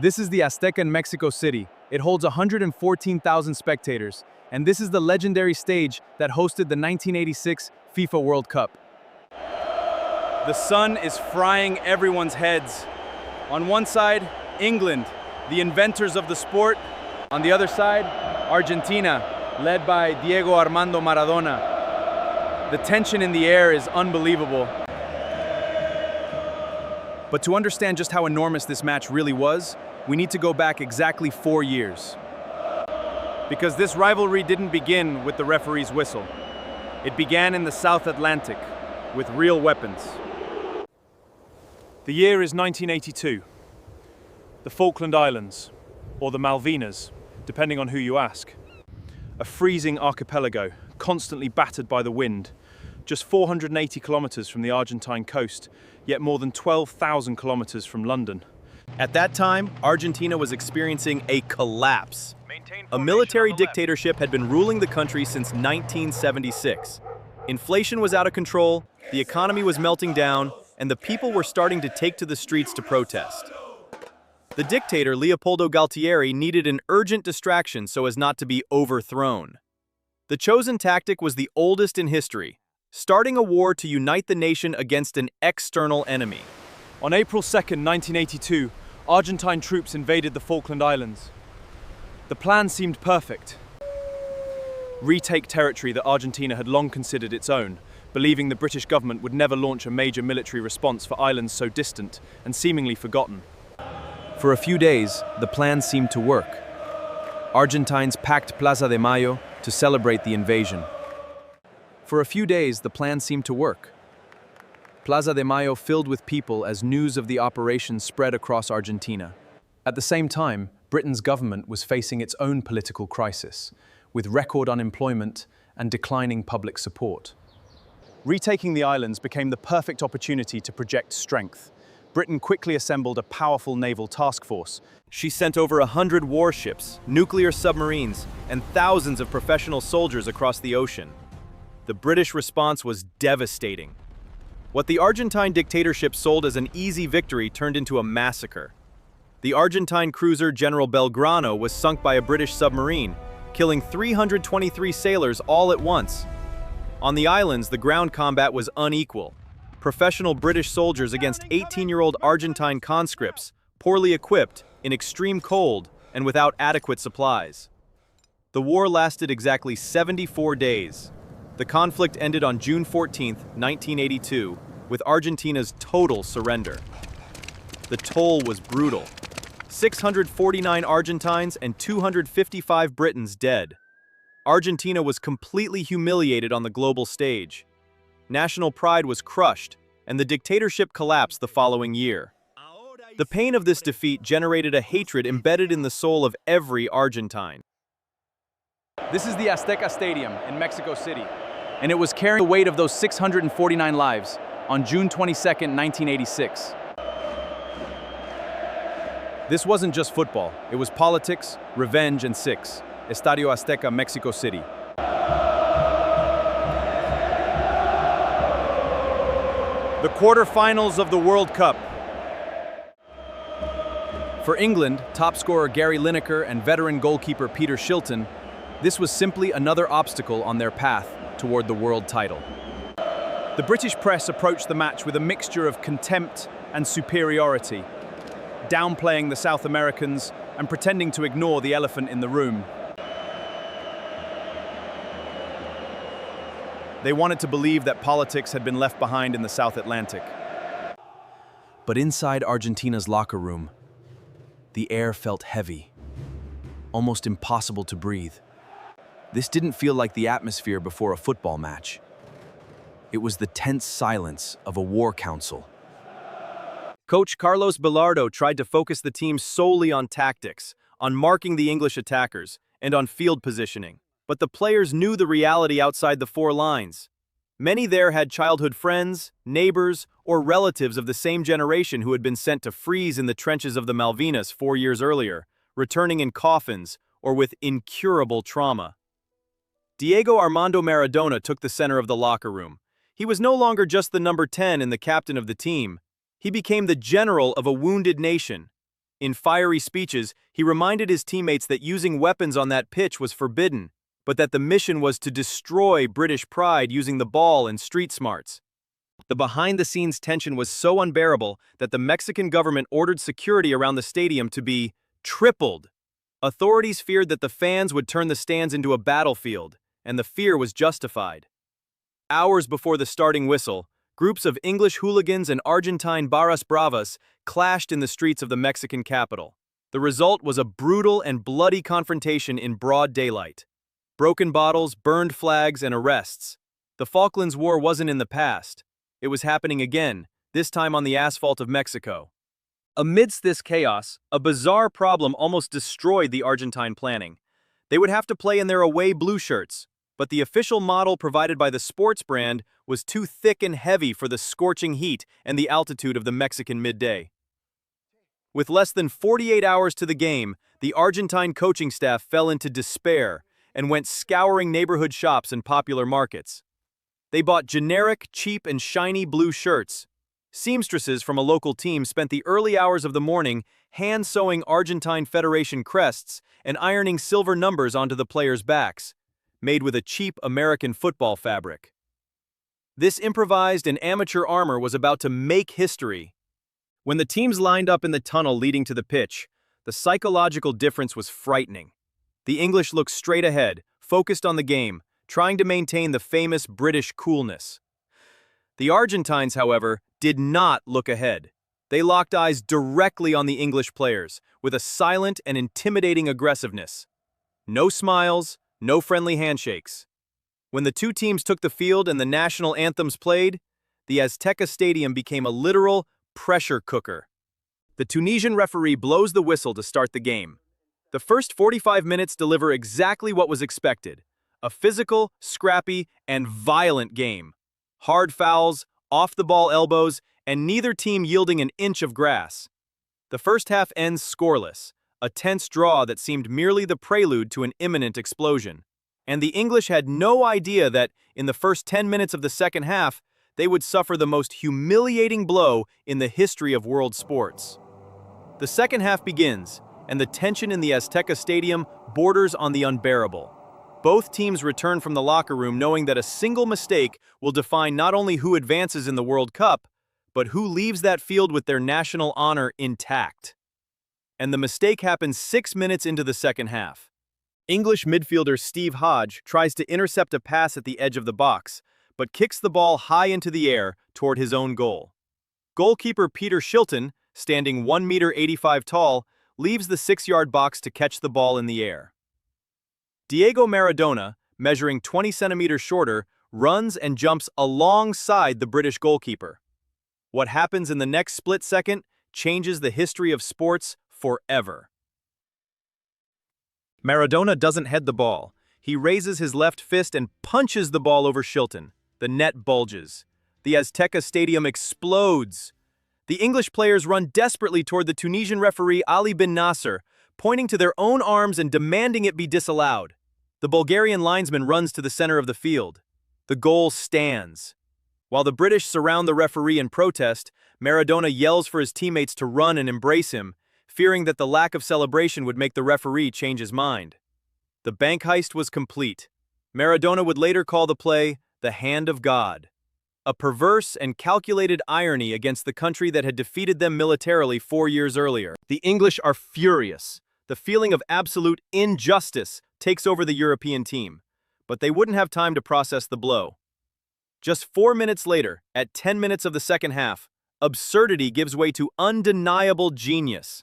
This is the Azteca in Mexico City. It holds 114,000 spectators, and this is the legendary stage that hosted the 1986 FIFA World Cup. The sun is frying everyone's heads. On one side, England, the inventors of the sport. On the other side, Argentina, led by Diego Armando Maradona. The tension in the air is unbelievable. But to understand just how enormous this match really was, we need to go back exactly 4 years. Because this rivalry didn't begin with the referee's whistle. It began in the South Atlantic, with real weapons. The year is 1982. The Falkland Islands, or the Malvinas, depending on who you ask. A freezing archipelago, constantly battered by the wind, just 480 kilometers from the Argentine coast, yet more than 12,000 kilometers from London. At that time, Argentina was experiencing a collapse. A military dictatorship had been ruling the country since 1976. Inflation was out of control, the economy was melting down, and the people were starting to take to the streets to protest. The dictator, Leopoldo Galtieri, needed an urgent distraction so as not to be overthrown. The chosen tactic was the oldest in history, starting a war to unite the nation against an external enemy. On April 2nd, 1982, Argentine troops invaded the Falkland Islands. The plan seemed perfect. Retake territory that Argentina had long considered its own, believing the British government would never launch a major military response for islands so distant and seemingly forgotten. For a few days, the plan seemed to work. Argentines packed Plaza de Mayo to celebrate the invasion. For a few days, the plan seemed to work. Plaza de Mayo filled with people as news of the operation spread across Argentina. At the same time, Britain's government was facing its own political crisis, with record unemployment and declining public support. Retaking the islands became the perfect opportunity to project strength. Britain quickly assembled a powerful naval task force. She sent over 100 warships, nuclear submarines, and thousands of professional soldiers across the ocean. The British response was devastating. What the Argentine dictatorship sold as an easy victory turned into a massacre. The Argentine cruiser General Belgrano was sunk by a British submarine, killing 323 sailors all at once. On the islands, the ground combat was unequal. Professional British soldiers against 18-year-old Argentine conscripts, poorly equipped, in extreme cold, and without adequate supplies. The war lasted exactly 74 days. The conflict ended on June 14, 1982, with Argentina's total surrender. The toll was brutal. 649 Argentines and 255 Britons dead. Argentina was completely humiliated on the global stage. National pride was crushed, and the dictatorship collapsed the following year. The pain of this defeat generated a hatred embedded in the soul of every Argentine. This is the Azteca Stadium in Mexico City, and it was carrying the weight of those 649 lives on June 22nd, 1986. This wasn't just football, it was politics, revenge, and six. Estadio Azteca, Mexico City. The quarterfinals of the World Cup. For England, top scorer Gary Lineker and veteran goalkeeper Peter Shilton, this was simply another obstacle on their path toward the world title. The British press approached the match with a mixture of contempt and superiority, downplaying the South Americans and pretending to ignore the elephant in the room. They wanted to believe that politics had been left behind in the South Atlantic. But inside Argentina's locker room, the air felt heavy, almost impossible to breathe. This didn't feel like the atmosphere before a football match. It was the tense silence of a war council. Coach Carlos Bilardo tried to focus the team solely on tactics, on marking the English attackers, and on field positioning. But the players knew the reality outside the four lines. Many there had childhood friends, neighbors, or relatives of the same generation who had been sent to freeze in the trenches of the Malvinas 4 years earlier, returning in coffins or with incurable trauma. Diego Armando Maradona took the center of the locker room. He was no longer just the number 10 and the captain of the team. He became the general of a wounded nation. In fiery speeches, he reminded his teammates that using weapons on that pitch was forbidden, but that the mission was to destroy British pride using the ball and street smarts. The behind-the-scenes tension was so unbearable that the Mexican government ordered security around the stadium to be tripled. Authorities feared that the fans would turn the stands into a battlefield, and the fear was justified. Hours before the starting whistle, groups of English hooligans and Argentine barras bravas clashed in the streets of the Mexican capital. The result was a brutal and bloody confrontation in broad daylight. Broken bottles, burned flags, and arrests. The Falklands War wasn't in the past. It was happening again, this time on the asphalt of Mexico. Amidst this chaos, a bizarre problem almost destroyed the Argentine planning. They would have to play in their away blue shirts, but the official model provided by the sports brand was too thick and heavy for the scorching heat and the altitude of the Mexican midday. With less than 48 hours to the game, the Argentine coaching staff fell into despair and went scouring neighborhood shops and popular markets. They bought generic, cheap, and shiny blue shirts. Seamstresses from a local team spent the early hours of the morning hand-sewing Argentine Federation crests and ironing silver numbers onto the players' backs, made with a cheap American football fabric. This improvised and amateur armor was about to make history. When the teams lined up in the tunnel leading to the pitch, the psychological difference was frightening. The English looked straight ahead, focused on the game, trying to maintain the famous British coolness. The Argentines, however, did not look ahead. They locked eyes directly on the English players, with a silent and intimidating aggressiveness. No smiles, no friendly handshakes. When the two teams took the field and the national anthems played, the Azteca Stadium became a literal pressure cooker. The Tunisian referee blows the whistle to start the game. The first 45 minutes deliver exactly what was expected. A physical, scrappy, and violent game. Hard fouls, off-the-ball elbows, and neither team yielding an inch of grass. The first half ends scoreless, a tense draw that seemed merely the prelude to an imminent explosion. And the English had no idea that, in the first 10 minutes of the second half, they would suffer the most humiliating blow in the history of world sports. The second half begins, and the tension in the Azteca Stadium borders on the unbearable. Both teams return from the locker room knowing that a single mistake will define not only who advances in the World Cup, but who leaves that field with their national honor intact. And the mistake happens 6 minutes into the second half. English midfielder Steve Hodge tries to intercept a pass at the edge of the box, but kicks the ball high into the air toward his own goal. Goalkeeper Peter Shilton, standing 1.85 meters tall, leaves the 6-yard box to catch the ball in the air. Diego Maradona, measuring 20 centimeters shorter, runs and jumps alongside the British goalkeeper. What happens in the next split second changes the history of sports forever. Maradona doesn't head the ball. He raises his left fist and punches the ball over Shilton. The net bulges. The Azteca Stadium explodes. The English players run desperately toward the Tunisian referee Ali bin Nasser, pointing to their own arms and demanding it be disallowed. The Bulgarian linesman runs to the center of the field. The goal stands. While the British surround the referee in protest, Maradona yells for his teammates to run and embrace him, fearing that the lack of celebration would make the referee change his mind. The bank heist was complete. Maradona would later call the play the Hand of God. A perverse and calculated irony against the country that had defeated them militarily 4 years earlier. The English are furious. The feeling of absolute injustice takes over the European team, but they wouldn't have time to process the blow. Just 4 minutes later, at 10 minutes of the second half, absurdity gives way to undeniable genius.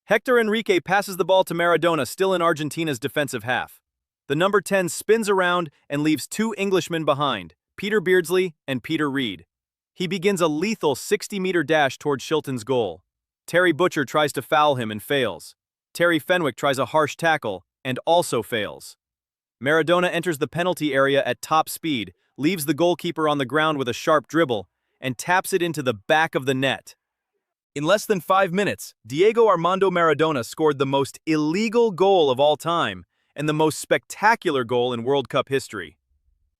Hector Enrique passes the ball to Maradona, still in Argentina's defensive half. The number 10 spins around and leaves 2 Englishmen behind, Peter Beardsley and Peter Reid. He begins a lethal 60-meter dash toward Shilton's goal. Terry Butcher tries to foul him and fails. Terry Fenwick tries a harsh tackle and also fails. Maradona enters the penalty area at top speed, leaves the goalkeeper on the ground with a sharp dribble, and taps it into the back of the net. In less than 5 minutes, Diego Armando Maradona scored the most illegal goal of all time and the most spectacular goal in World Cup history.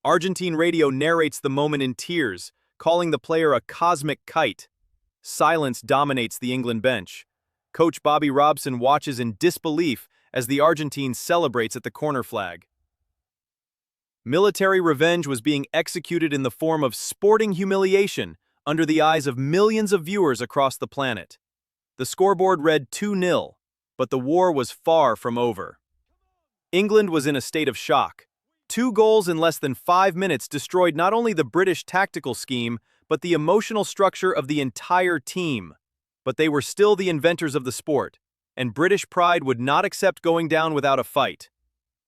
Argentine radio narrates the moment in tears, calling the player a cosmic kite. Silence dominates the England bench. Coach Bobby Robson watches in disbelief as the Argentine celebrates at the corner flag. Military revenge was being executed in the form of sporting humiliation under the eyes of millions of viewers across the planet. The scoreboard read 2-0, but the war was far from over. England was in a state of shock. 2 goals in less than 5 minutes destroyed not only the British tactical scheme, but the emotional structure of the entire team. But they were still the inventors of the sport, and British pride would not accept going down without a fight.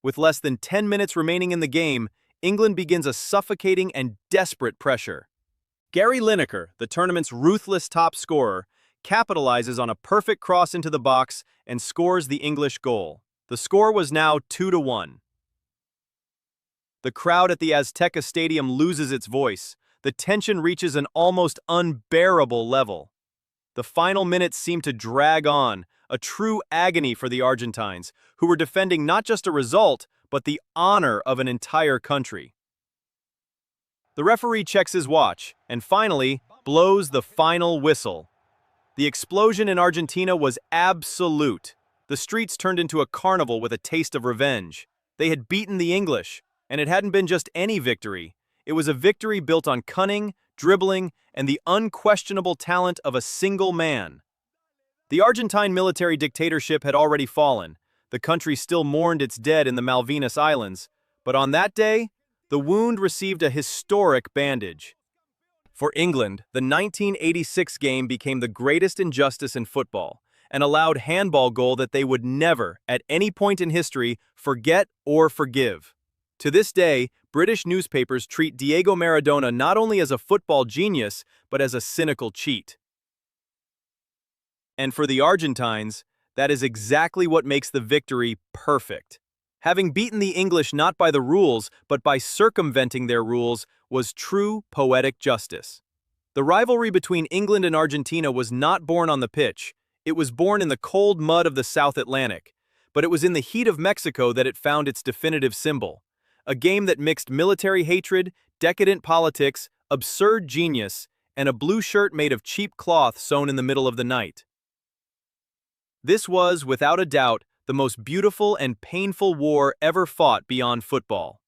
With less than 10 minutes remaining in the game, England begins a suffocating and desperate pressure. Gary Lineker, the tournament's ruthless top scorer, capitalizes on a perfect cross into the box and scores the English goal. The score was now 2-1. The crowd at the Azteca Stadium loses its voice. The tension reaches an almost unbearable level. The final minutes seem to drag on, a true agony for the Argentines, who were defending not just a result, but the honor of an entire country. The referee checks his watch, and finally, blows the final whistle. The explosion in Argentina was absolute. The streets turned into a carnival with a taste of revenge. They had beaten the English, and it hadn't been just any victory. It was a victory built on cunning, dribbling, and the unquestionable talent of a single man. The Argentine military dictatorship had already fallen. The country still mourned its dead in the Malvinas Islands, but on that day, the wound received a historic bandage. For England, the 1986 game became the greatest injustice in football, an allowed handball goal that they would never, at any point in history, forget or forgive. To this day, British newspapers treat Diego Maradona not only as a football genius, but as a cynical cheat. And for the Argentines, that is exactly what makes the victory perfect. Having beaten the English not by the rules, but by circumventing their rules, was true poetic justice. The rivalry between England and Argentina was not born on the pitch. It was born in the cold mud of the South Atlantic. But it was in the heat of Mexico that it found its definitive symbol. A game that mixed military hatred, decadent politics, absurd genius, and a blue shirt made of cheap cloth sewn in the middle of the night. This was, without a doubt, the most beautiful and painful war ever fought beyond football.